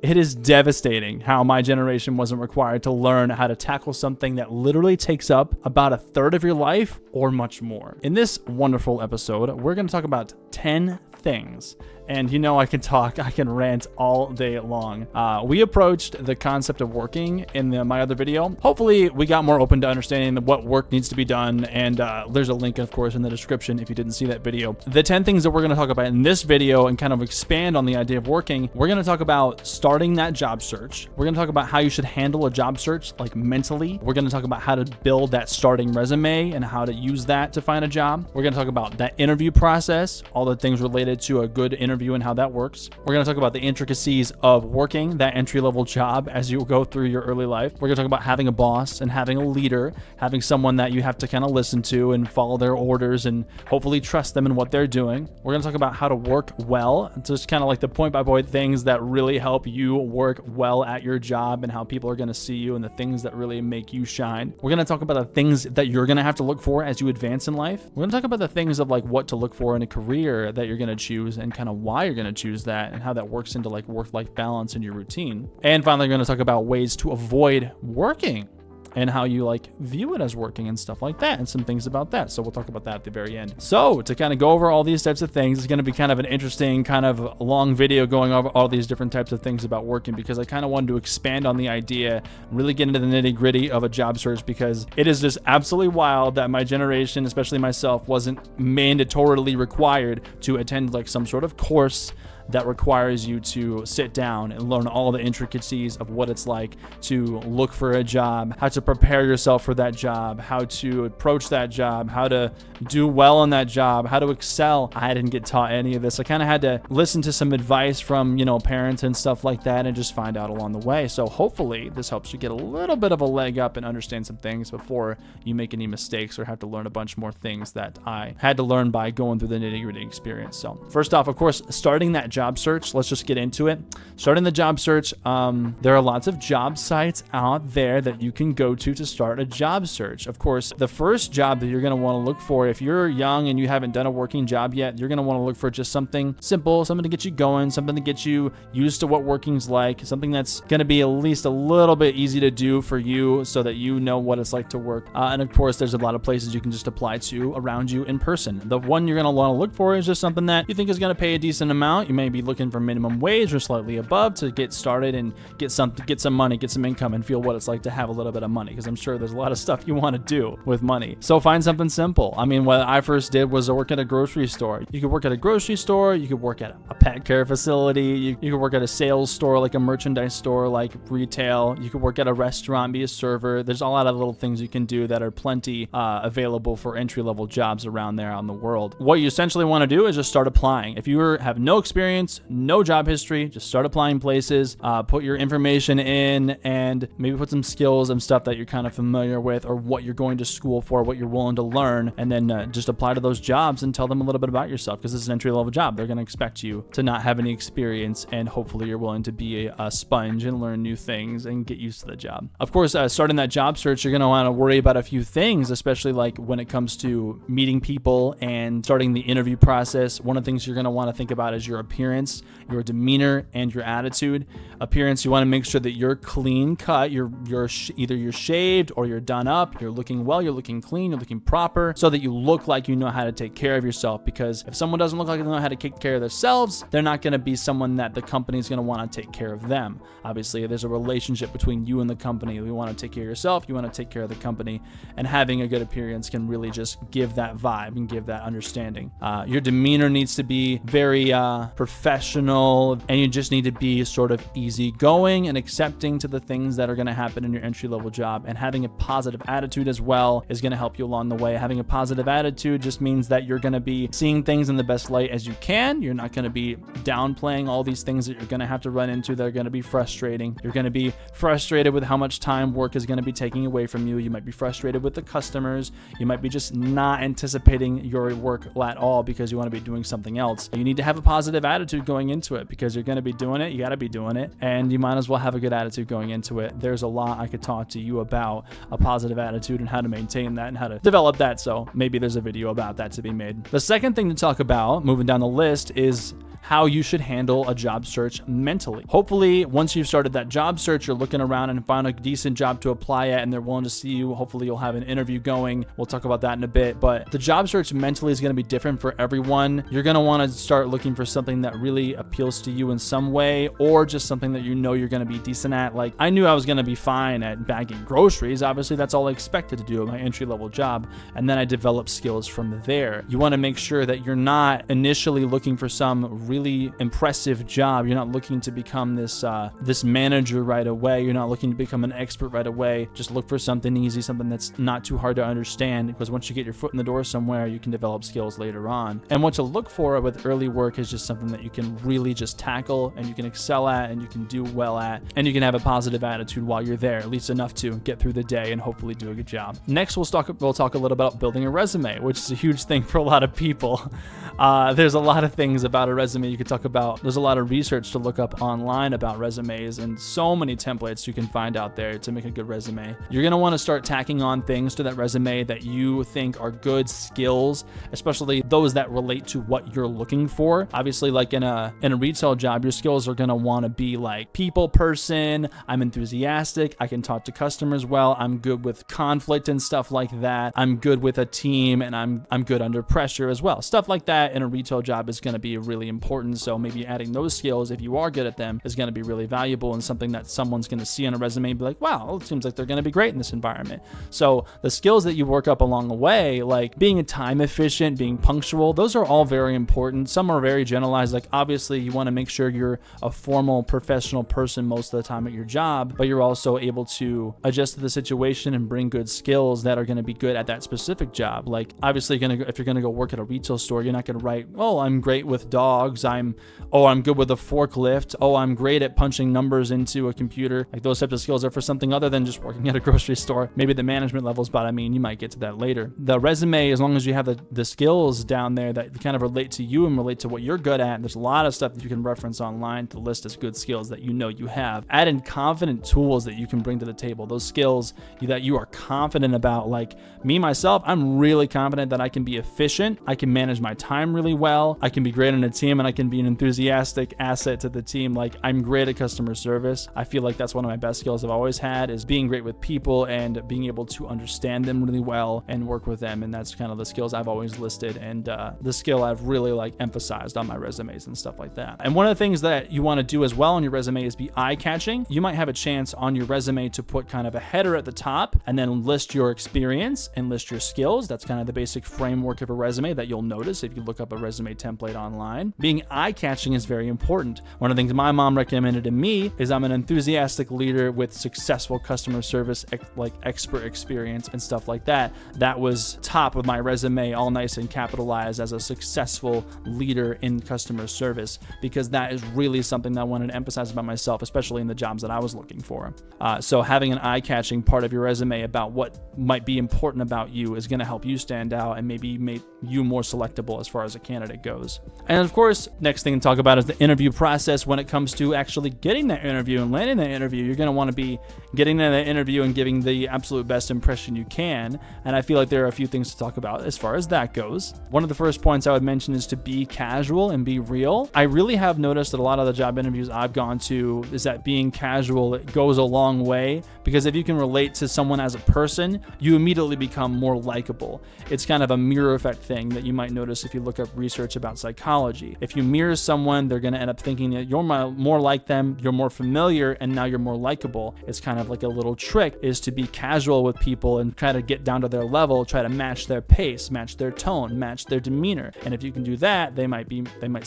It is devastating how my generation wasn't required to learn how to tackle something that literally takes up about a third of your life or much more. In this wonderful episode, we're going to talk about 10 things. And you know, I can rant all day long. We approached the concept of working in my other video. Hopefully we got more open to understanding what work needs to be done. And there's a link, of course, in the description if you didn't see that video. The 10 things that we're going to talk about in this video and kind of expand on the idea of working, we're going to talk about starting that job search. We're going to talk about how you should handle a job search, like mentally. We're going to talk about how to build that starting resume and how to use that to find a job. We're going to talk about that interview process, all the things related to a good interview and how that works. We're going to talk about the intricacies of working that entry-level job as you go through your early life. We're going to talk about having a boss and having a leader, having someone that you have to kind of listen to and follow their orders and hopefully trust them in what they're doing. We're going to talk about how to work well, just kind of like the point-by-point things that really help you work well at your job and how people are going to see you and the things that really make you shine. We're going to talk about the things that you're going to have to look for as you advance in life. We're going to talk about the things of like what to look for in a career that you're going to choose and kind of why you're going to choose that and how that works into like work-life balance in your routine. And finally, we're going to talk about ways to avoid working and how you like view it as working and stuff like that and some things about that. So we'll talk about that at the very end. So to kind of go over all these types of things, it's going to be kind of an interesting kind of long video going over all these different types of things about working because I kind of wanted to expand on the idea, really get into the nitty gritty of a job search because it is just absolutely wild that my generation, especially myself, wasn't mandatorily required to attend like some sort of course that requires you to sit down and learn all the intricacies of what it's like to look for a job, how to prepare yourself for that job, how to approach that job, how to do well in that job, how to excel. I didn't get taught any of this. I kind of had to listen to some advice from, you know, parents and stuff like that and just find out along the way. So hopefully this helps you get a little bit of a leg up and understand some things before you make any mistakes or have to learn a bunch more things that I had to learn by going through the nitty-gritty experience. So first off, of course, starting that job search. Let's just get into it. Starting the job search. There are lots of job sites out there that you can go to start a job search. Of course, the first job that you're going to want to look for, if you're young and you haven't done a working job yet, you're going to want to look for just something simple, something to get you going, something to get you used to what working's like, something that's going to be at least a little bit easy to do for you so that you know what it's like to work. And of course, there's a lot of places you can just apply to around you in person. The one you're going to want to look for is just something that you think is going to pay a decent amount. You may be looking for minimum wage or slightly above to get started and get some money, get some income and feel what it's like to have a little bit of money, because I'm sure there's a lot of stuff you want to do with money. So find something simple. I mean, what I first did was work at a grocery store. You could work at a grocery store, you could work at a pet care facility, you could work at a sales store, like a merchandise store, like retail. You could work at a restaurant, be a server. There's a lot of little things you can do that are plenty available for entry-level jobs around there on the world. What you essentially want to do is just start applying. If you have no experience, no job history, just start applying places, put your information in and maybe put some skills and stuff that you're kind of familiar with or what you're going to school for, what you're willing to learn, and then just apply to those jobs and tell them a little bit about yourself, because this is an entry-level job. They're going to expect you to not have any experience, and hopefully you're willing to be a sponge and learn new things and get used to the job. Of course, starting that job search, you're going to want to worry about a few things, especially like when it comes to meeting people and starting the interview process. One of the things you're going to want to think about is your appearance, your demeanor, and your attitude. Appearance, you want to make sure that you're clean cut, either you're shaved or you're done up, you're looking well, you're looking clean, you're looking proper, so that you look like you know how to take care of yourself. Because if someone doesn't look like they know how to take care of themselves, they're not going to be someone that the company is going to want to take care of them. Obviously, there's a relationship between you and the company. You want to take care of yourself, you want to take care of the company, and having a good appearance can really just give that vibe and give that understanding. Your demeanor needs to be very professional, and you just need to be sort of easygoing and accepting to the things that are going to happen in your entry-level job. And having a positive attitude as well is going to help you along the way. Having a positive attitude just means that you're going to be seeing things in the best light as you can. You're not going to be downplaying all these things that you're going to have to run into that are going to be frustrating. You're going to be frustrated with how much time work is going to be taking away from you. You might be frustrated with the customers. You might be just not anticipating your work at all because you want to be doing something else. You need to have a positive attitude going into it, because you're going to be doing it. You got to be doing it, and you might as well have a good attitude going into it. There's a lot I could talk to you about a positive attitude and how to maintain that and how to develop that. So maybe there's a video about that to be made. The second thing to talk about, moving down the list, is how you should handle a job search mentally. Hopefully, once you've started that job search, you're looking around and find a decent job to apply at, and they're willing to see you. Hopefully, you'll have an interview going. We'll talk about that in a bit. But the job search mentally is going to be different for everyone. You're going to want to start looking for something that really appeals to you in some way, or just something that you know you're going to be decent at. Like, I knew I was going to be fine at bagging groceries. Obviously, that's all I expected to do at my entry-level job. And then I developed skills from there. You want to make sure that you're not initially looking for some really impressive job. You're not looking to become this manager right away. You're not looking to become an expert right away. Just look for something easy, something that's not too hard to understand, because once you get your foot in the door somewhere, you can develop skills later on. And what to look for with early work is just something that you can really just tackle and you can excel at and you can do well at, and you can have a positive attitude while you're there, at least enough to get through the day and hopefully do a good job. Next, we'll talk a little about building a resume, which is a huge thing for a lot of people. There's a lot of things about a resume you could talk about. There's a lot of research to look up online about resumes and so many templates you can find out there to make a good resume. You're going to want to start tacking on things to that resume that you think are good skills, especially those that relate to what you're looking for. Obviously, like in a retail job, your skills are going to want to be like people person. I'm enthusiastic. I can talk to customers well. I'm good with conflict and stuff like that. I'm good with a team, and I'm good under pressure as well. Stuff like that in a retail job is going to be really important. So maybe adding those skills, if you are good at them, is going to be really valuable and something that someone's going to see on a resume and be like, wow, it seems like they're going to be great in this environment. So the skills that you work up along the way, like being time efficient, being punctual, those are all very important. Some are very generalized. Like, obviously you want to make sure you're a formal professional person most of the time at your job, but you're also able to adjust to the situation and bring good skills that are going to be good at that specific job. Like, obviously if you're going to go work at a retail store, you're not going to write, oh, I'm great with dogs. I'm good with a forklift. Oh, I'm great at punching numbers into a computer. Like, those types of skills are for something other than just working at a grocery store. Maybe the management levels, but I mean, you might get to that later. The resume, as long as you have the skills down there that kind of relate to you and relate to what you're good at, there's a lot of stuff that you can reference online to list as good skills that you know you have. Add in confident tools that you can bring to the table. Those skills that you are confident about. Like me, myself, I'm really confident that I can be efficient. I can manage my time really well. I can be great in a team, and I can be an enthusiastic asset to the team. Like, I'm great at customer service. I feel like that's one of my best skills I've always had, is being great with people and being able to understand them really well and work with them. And that's kind of the skills I've always listed, and the skill I've really emphasized on my resumes and stuff like that. And one of the things that you want to do as well on your resume is be eye-catching. You might have a chance on your resume to put kind of a header at the top and then list your experience and list your skills. That's kind of the basic framework of a resume that you'll notice if you look up a resume template online. Being eye-catching is very important. One of the things my mom recommended to me is I'm an enthusiastic leader with successful customer service, like expert experience and stuff like that. That was top of my resume, all nice and capitalized as a successful leader in customer service, because that is really something that I wanted to emphasize about myself, especially in the jobs that I was looking for. So having an eye-catching part of your resume about what might be important about you is going to help you stand out and maybe make you more selectable as far as a candidate goes. And of course, next thing to talk about is the interview process. When it comes to actually getting that interview and landing that interview, you're going to want to be getting in that interview and giving the absolute best impression you can. And I feel like there are a few things to talk about as far as that goes. One of the first points I would mention is to be casual and be real. I really have noticed that a lot of the job interviews I've gone to is that being casual, it goes a long way, because if you can relate to someone as a person, you immediately become more likable. It's kind of a mirror effect thing that you might notice if you look up research about psychology. If you mirror someone, they're going to end up thinking that you're more like them, you're more familiar, and now you're more likable. It's kind of like a little trick, is to be casual with people and try to get down to their level, try to match their pace, match their tone, match their demeanor. And if you can do that, they might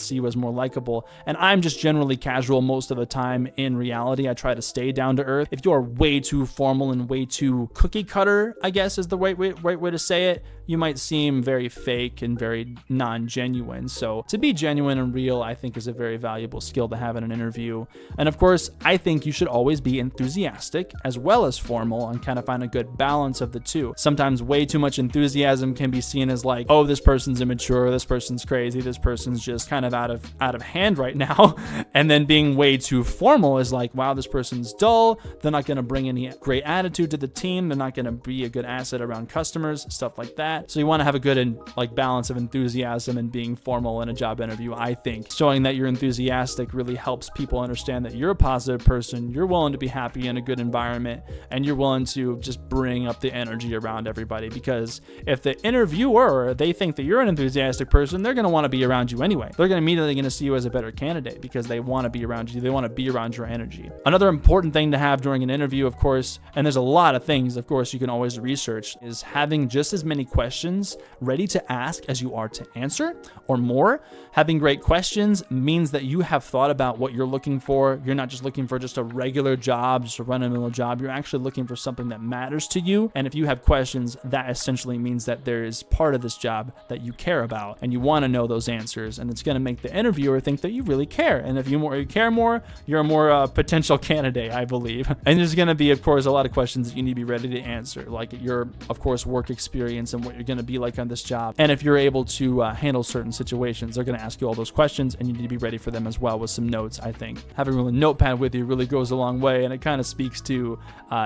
see you as more likable. And I'm just generally casual most of the time. In reality, I try to stay down to earth. If you are way too formal and way too cookie cutter, I guess is the right way to say it, you might seem very fake and very non-genuine. So to be genuine and real, I think, is a very valuable skill to have in an interview. And of course, I think you should always be enthusiastic as well as formal and kind of find a good balance of the two. Sometimes way too much enthusiasm can be seen as like, oh, this person's immature, this person's crazy, this person's just kind of out of hand right now. And then being way too formal is like, wow, this person's dull. They're not going to bring any great attitude to the team. They're not going to be a good asset around customers, stuff like that. So you want to have a good balance of enthusiasm and being formal in a job interview, I think. Showing that you're enthusiastic really helps people understand that you're a positive person, you're willing to be happy in a good environment, and you're willing to just bring up the energy around everybody. Because if the interviewer, they think that you're an enthusiastic person, they're going to want to be around you anyway. They're immediately going to see you as a better candidate because they want to be around you. They want to be around your energy. Another important thing to have during an interview, of course, and there's a lot of things, of course, you can always research, is having just as many questions ready to ask as you are to answer or more. Having great questions means that you have thought about what you're looking for. You're not just looking for just a regular job, just a run-of-the-mill job. You're actually looking for something that matters to you. And if you have questions, that essentially means that there is part of this job that you care about and you want to know those answers. And it's going to make the interviewer think that you really care. And if you care more, you're a more potential candidate, I believe. And there's going to be, of course, a lot of questions that you need to be ready to answer, like your, of course, work experience and what you're going to be like on this job. And if you're able to handle certain situations, they're going to ask you all those questions and you need to be ready for them as well with some notes, I think. Having a notepad with you really goes a long way, and it kind of speaks to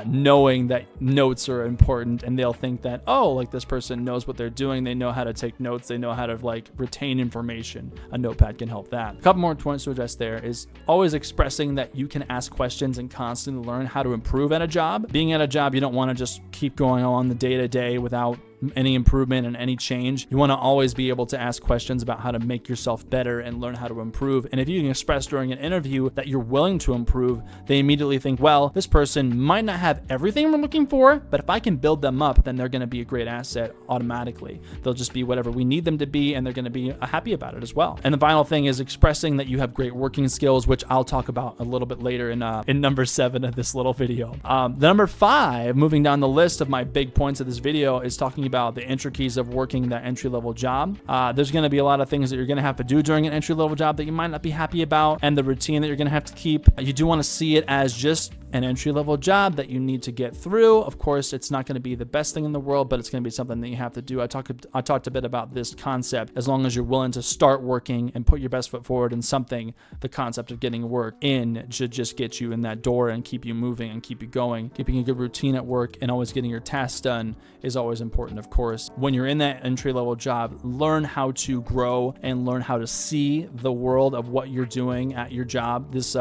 knowing that notes are important, and they'll think that, oh, like this person knows what they're doing, they know how to take notes, they know how to like retain information. A notepad can help that. A couple more points to address there is always expressing that you can ask questions and constantly learn how to improve at a job. Being at a job, you don't want to just keep going on the day-to-day without any improvement and any change. You want to always be able to ask questions about how to make yourself better and learn how to improve. And if you can express during an interview that you're willing to improve, they immediately think, well, this person might not have everything we're looking for, but if I can build them up, then they're going to be a great asset automatically. They'll just be whatever we need them to be, and they're going to be happy about it as well. And the final thing is expressing that you have great working skills, which I'll talk about a little bit later in number 7 of this little video. The number 5, moving down the list of my big points of this video, is talking about the intricacies of working that entry-level job. There's going to be a lot of things that you're going to have to do during an entry-level job that you might not be happy about, and the routine that you're going to have to keep. You do want to see it as just an entry-level job that you need to get through. Of course, it's not going to be the best thing in the world, but it's going to be something that you have to do. I talked a bit about this concept. As long as you're willing to start working and put your best foot forward in something, the concept of getting work in should just get you in that door and keep you moving and keep you going. Keeping a good routine at work and always getting your tasks done is always important, of course. When you're in that entry-level job, learn how to grow and learn how to see the world of what you're doing at your job. This,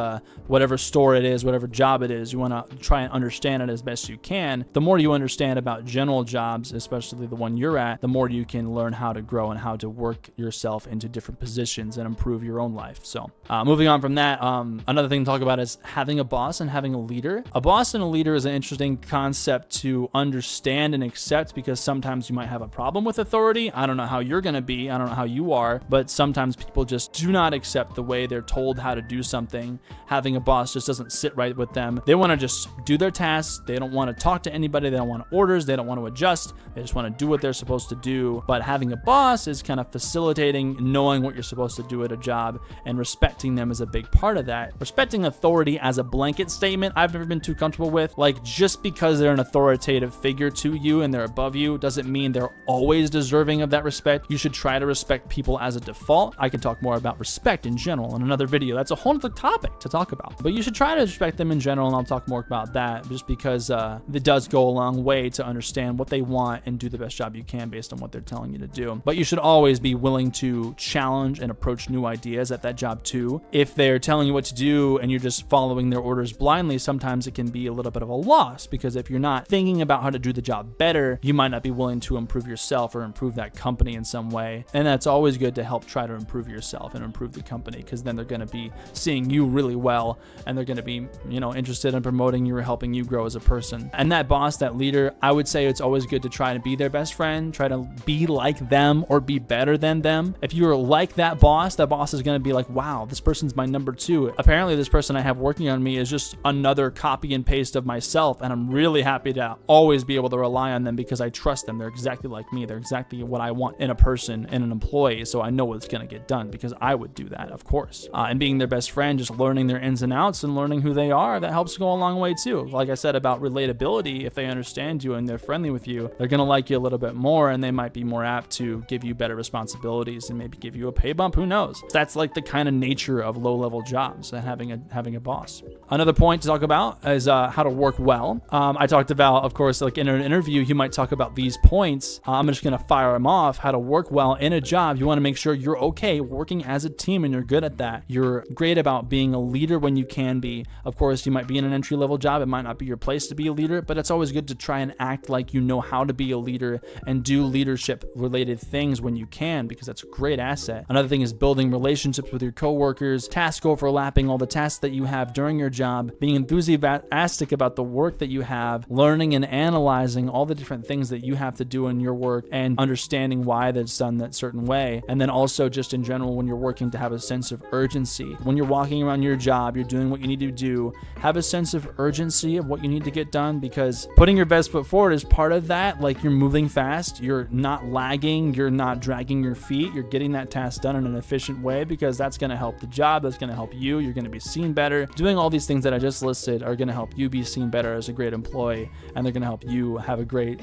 whatever store it is, whatever job it is, you want to try and understand it as best you can. The more you understand about general jobs, especially the one you're at, the more you can learn how to grow and how to work yourself into different positions and improve your own life. So moving on from that, another thing to talk about is having a boss and having a leader. A boss and a leader is an interesting concept to understand and accept, because sometimes you might have a problem with authority. I don't know how you're going to be. I don't know how you are, but sometimes people just do not accept the way they're told how to do something. Having a boss just doesn't sit right with them. They want to just do their tasks. They don't want to talk to anybody. They don't want orders. They don't want to adjust. They just want to do what they're supposed to do. But having a boss is kind of facilitating knowing what you're supposed to do at a job, and respecting them is a big part of that. Respecting authority as a blanket statement, I've never been too comfortable with. Like, just because they're an authoritative figure to you and they're above you doesn't mean they're always deserving of that respect. You should try to respect people as a default. I can talk more about respect in general in another video. That's a whole other topic to talk about. But you should try to respect them in general, and I'll talk more about that, just because it does go a long way to understand what they want and do the best job you can based on what they're telling you to do. But you should always be willing to challenge and approach new ideas at that job too. If they're telling you what to do and you're just following their orders blindly, sometimes it can be a little bit of a loss, because if you're not thinking about how to do the job better, you might not be willing to improve yourself or improve that company in some way. And that's always good to help try to improve yourself and improve the company, because then they're going to be seeing you really well, and they're going to be, interested in promoting you or helping you grow as a person. And that boss, that leader, I would say it's always good to try to be their best friend, try to be like them or be better than them. If you're like that boss is going to be like, wow, this person's my number 2. Apparently this person I have working on me is just another copy and paste of myself, and I'm really happy to always be able to rely on them because I trust them. They're exactly like me. They're exactly what I want in a person and an employee, so I know what's going to get done because I would do that, of course. And being their best friend, just learning their ins and outs and learning who they are, that helps looks go a long way too. Like I said about relatability, if they understand you and they're friendly with you, they're going to like you a little bit more, and they might be more apt to give you better responsibilities and maybe give you a pay bump. Who knows? That's like the kind of nature of low-level jobs and having a boss. Another point to talk about is how to work well. I talked about, of course, like in an interview, you might talk about these points. I'm just going to fire them off. How to work well in a job. You want to make sure you're okay working as a team and you're good at that. You're great about being a leader when you can be. Of course, you might be in an entry-level job. It might not be your place to be a leader, but it's always good to try and act like you know how to be a leader and do leadership-related things when you can, because that's a great asset. Another thing is building relationships with your coworkers, task overlapping all the tasks that you have during your job, being enthusiastic about the work that you have, learning and analyzing all the different things that you have to do in your work and understanding why that's done that certain way. And then also just in general, when you're working, to have a sense of urgency. When you're walking around your job, you're doing what you need to do, have a sense of urgency of what you need to get done, because putting your best foot forward is part of that. Like, you're moving fast, you're not lagging, you're not dragging your feet, you're getting that task done in an efficient way, because that's going to help the job, that's going to help you, you're going to be seen better. Doing all these things that I just listed are going to help you be seen better as a great employee, and they're going to help you have a great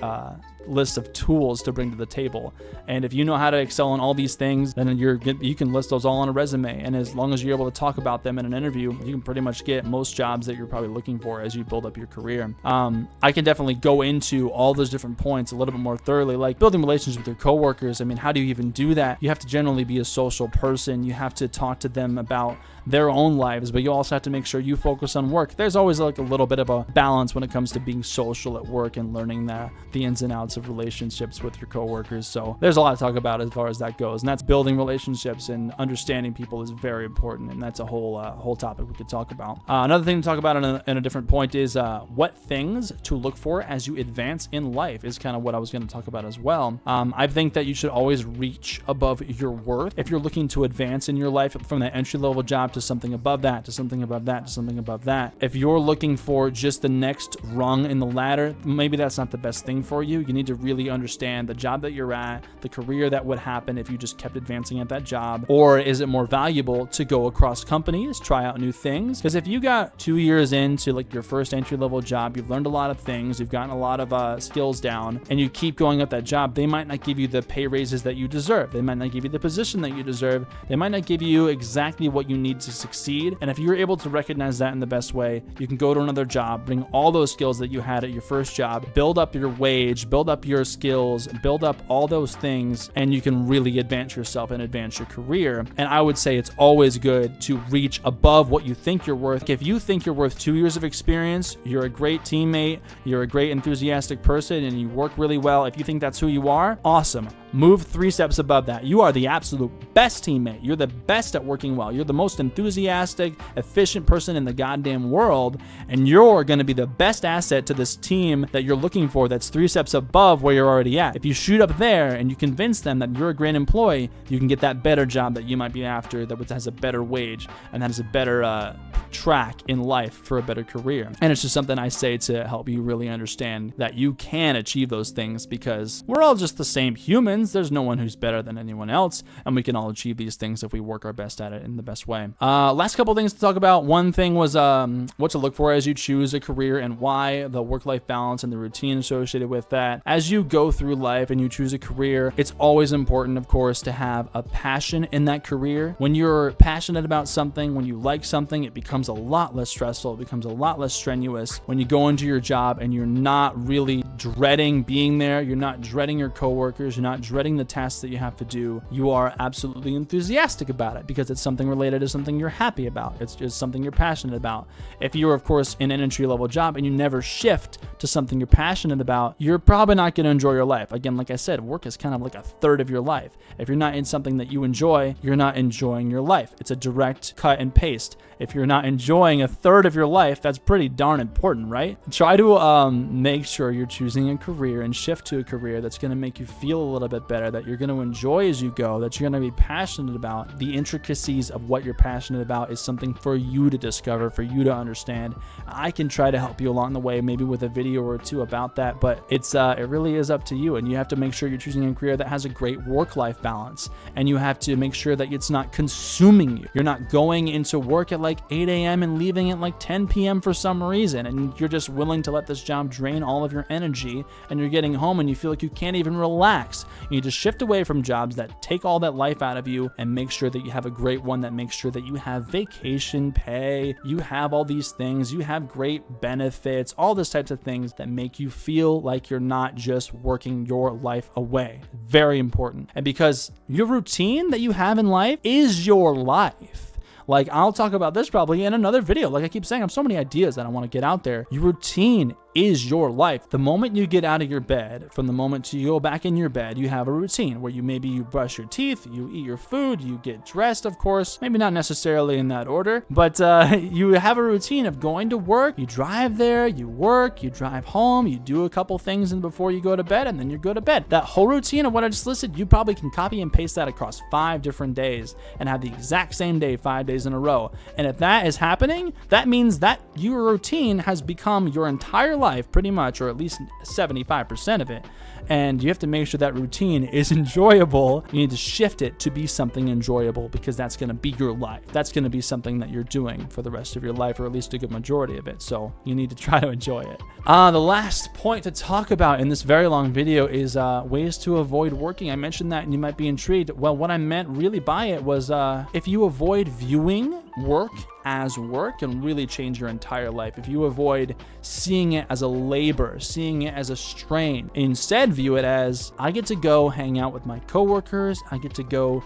list of tools to bring to the table. And if you know how to excel in all these things, then you can list those all on a resume, and as long as you're able to talk about them in an interview, you can pretty much get most jobs that you're probably looking for as you build up your career. I can definitely go into all those different points a little bit more thoroughly, like building relationships with your coworkers. I mean, how do you even do that? You have to generally be a social person. You have to talk to them about their own lives, but you also have to make sure you focus on work. There's always like a little bit of a balance when it comes to being social at work and learning the ins and outs of relationships with your coworkers. So there's a lot to talk about as far as that goes, and that's building relationships and understanding people is very important, and that's a whole topic we could talk about. Another thing to talk about in a different point is what things to look for as you advance in life is kind of what I was going to talk about as well. I think that you should always reach above your worth if you're looking to advance in your life from that entry-level job to something above that, to something above that, to something above that. If you're looking for just the next rung in the ladder, maybe that's not the best thing for you. You need to really understand the job that you're at, the career that would happen if you just kept advancing at that job, or is it more valuable to go across companies, try out new things? Because if you got 2 years into like your first entry-level job, you've learned a lot of things, you've gotten a lot of skills down, and you keep going up that job, they might not give you the pay raises that you deserve. They might not give you the position that you deserve. They might not give you exactly what you need to succeed. And if you're able to recognize that in the best way, you can go to another job, bring all those skills that you had at your first job, build up your wage, build up your skills, build up all those things, and you can really advance yourself and advance your career. And I would say it's always good to reach above what you think you're worth. If you think you're worth 2 years of experience, you're a great teammate, you're a great enthusiastic person, and you work really well, if you think that's who you are, awesome. Move 3 steps above that. You are the absolute best teammate. You're the best at working well. You're the most enthusiastic, efficient person in the goddamn world, and you're going to be the best asset to this team that you're looking for that's 3 steps above where you're already at. If you shoot up there and you convince them that you're a great employee, you can get that better job that you might be after that has a better wage and that has a better track in life for a better career. And it's just something I say to help you really understand that you can achieve those things, because we're all just the same humans. There's no one who's better than anyone else, and we can all achieve these things if we work our best at it in the best way. Last couple things to talk about. One thing was what to look for as you choose a career and why, the work-life balance and the routine associated with that. As you go through life and you choose a career, it's always important, of course, to have a passion in that career. When you're passionate about something, when you like something, it becomes a lot less stressful. It becomes a lot less strenuous when you go into your job and you're not really dreading being there. You're not dreading your coworkers. You're not dreading the tasks that you have to do. You are absolutely enthusiastic about it because it's something related to something you're happy about. It's just something you're passionate about. If you're, of course, in an entry-level job and you never shift to something you're passionate about, you're probably not going to enjoy your life. Again, like I said, work is kind of like a third of your life. If you're not in something that you enjoy, you're not enjoying your life. It's a direct cut and paste. If you're not enjoying a third of your life, that's pretty darn important, right? Try to make sure you're choosing choosing a career and shift to a career that's going to make you feel a little bit better, that you're going to enjoy as you go, that you're going to be passionate about. The intricacies of what you're passionate about is something for you to discover, for you to understand. I can try to help you along the way, maybe with a video or two about that, but it really is up to you. And you have to make sure you're choosing a career that has a great work-life balance, and you have to make sure that it's not consuming you. You're not going into work at like 8 a.m. and leaving at like 10 p.m. for some reason, and you're just willing to let this job drain all of your energy, and you're getting home and you feel like you can't even relax. You need to shift away from jobs that take all that life out of you and make sure that you have a great one that makes sure that you have vacation pay, you have all these things, you have great benefits, all these types of things that make you feel like you're not just working your life away. Very important. And because your routine that you have in life is your life. Like, I'll talk about this probably in another video. Like I keep saying, I have so many ideas that I want to get out there. Your routine is your life. The moment you get out of your bed, from the moment you go back in your bed, you have a routine where you brush your teeth, you eat your food, you get dressed, of course, maybe not necessarily in that order, but you have a routine of going to work, you drive there, you work, you drive home, you do a couple things and before you go to bed, and then you go to bed. That whole routine of what I just listed, you probably can copy and paste that across 5 different days and have the exact same day 5 days in a row. And if that is happening, that means that your routine has become your entire life pretty much, or at least 75% of it. And you have to make sure that routine is enjoyable. You need to shift it to be something enjoyable, because that's going to be your life. That's going to be something that you're doing for the rest of your life, or at least a good majority of it. So you need to try to enjoy it. The last point to talk about in this very long video is ways to avoid working. I mentioned that and you might be intrigued. Well, what I meant really by it was if you avoid viewing work as work, can really change your entire life. If you avoid seeing it as a labor, seeing it as a strain, instead view it as, I get to go hang out with my coworkers, I get to go,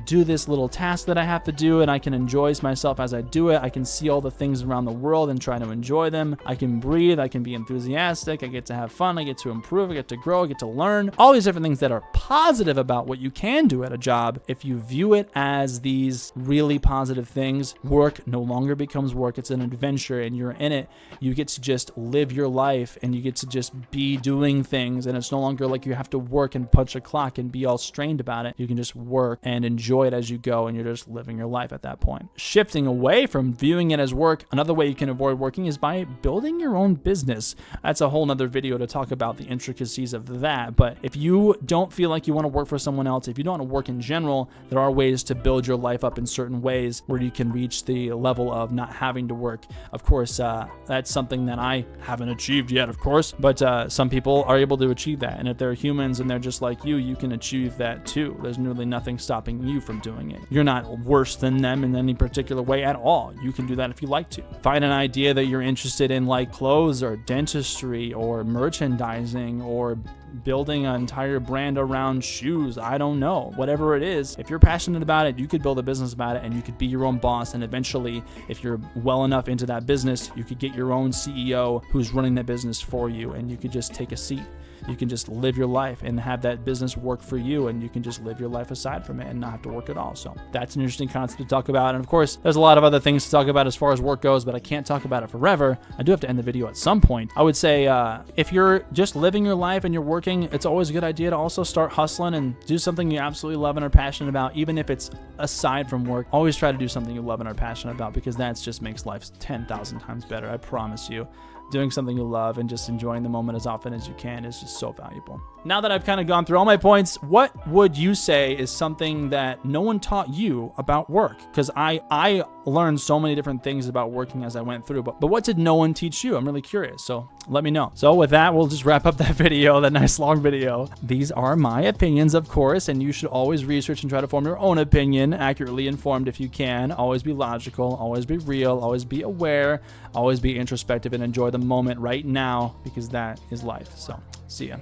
do this little task that I have to do, and I can enjoy myself as I do it. I can see all the things around the world and try to enjoy them. I can breathe, I can be enthusiastic, I get to have fun, I get to improve, I get to grow, I get to learn. All these different things that are positive about what you can do at a job. If you view it as these really positive things, work no longer becomes work. It's an adventure and you're in it. You get to just live your life and you get to just be doing things, and it's no longer like you have to work and punch a clock and be all strained about it. You can just work and enjoy it as you go, and you're just living your life at that point. Shifting away from viewing it as work, another way you can avoid working is by building your own business. That's a whole nother video to talk about the intricacies of that. But if you don't feel like you want to work for someone else, if you don't want to work in general, there are ways to build your life up in certain ways where you can reach the level of not having to work. Of course, that's something that I haven't achieved yet, of course, but some people are able to achieve that. And if they're humans and they're just like you can achieve that too. There's really nothing stopping you from doing it. You're not worse than them in any particular way at all. You can do that if you like to. Find an idea that you're interested in, like clothes or dentistry or merchandising or building an entire brand around shoes. I don't know. Whatever it is, if you're passionate about it, you could build a business about it and you could be your own boss. And eventually, if you're well enough into that business, you could get your own CEO who's running that business for you, and you could just take a seat. You can just live your life and have that business work for you, and you can just live your life aside from it and not have to work at all. So that's an interesting concept to talk about. And of course, there's a lot of other things to talk about as far as work goes, but I can't talk about it forever. I do have to end the video at some point. I would say if you're just living your life and you're working, it's always a good idea to also start hustling and do something you absolutely love and are passionate about, even if it's aside from work. Always try to do something you love and are passionate about, because that just makes life 10,000 times better. I promise you. Doing something you love and just enjoying the moment as often as you can is just so valuable. Now that I've kind of gone through all my points, what would you say is something that no one taught you about work? Because I learned so many different things about working as I went through, but what did no one teach you? I'm really curious, so let me know. So with that, we'll just wrap up that video, that nice long video. These are my opinions, of course, and you should always research and try to form your own opinion, accurately informed if you can. Always be logical, always be real, always be aware, always be introspective, and enjoy the moment right now, because that is life. So see ya.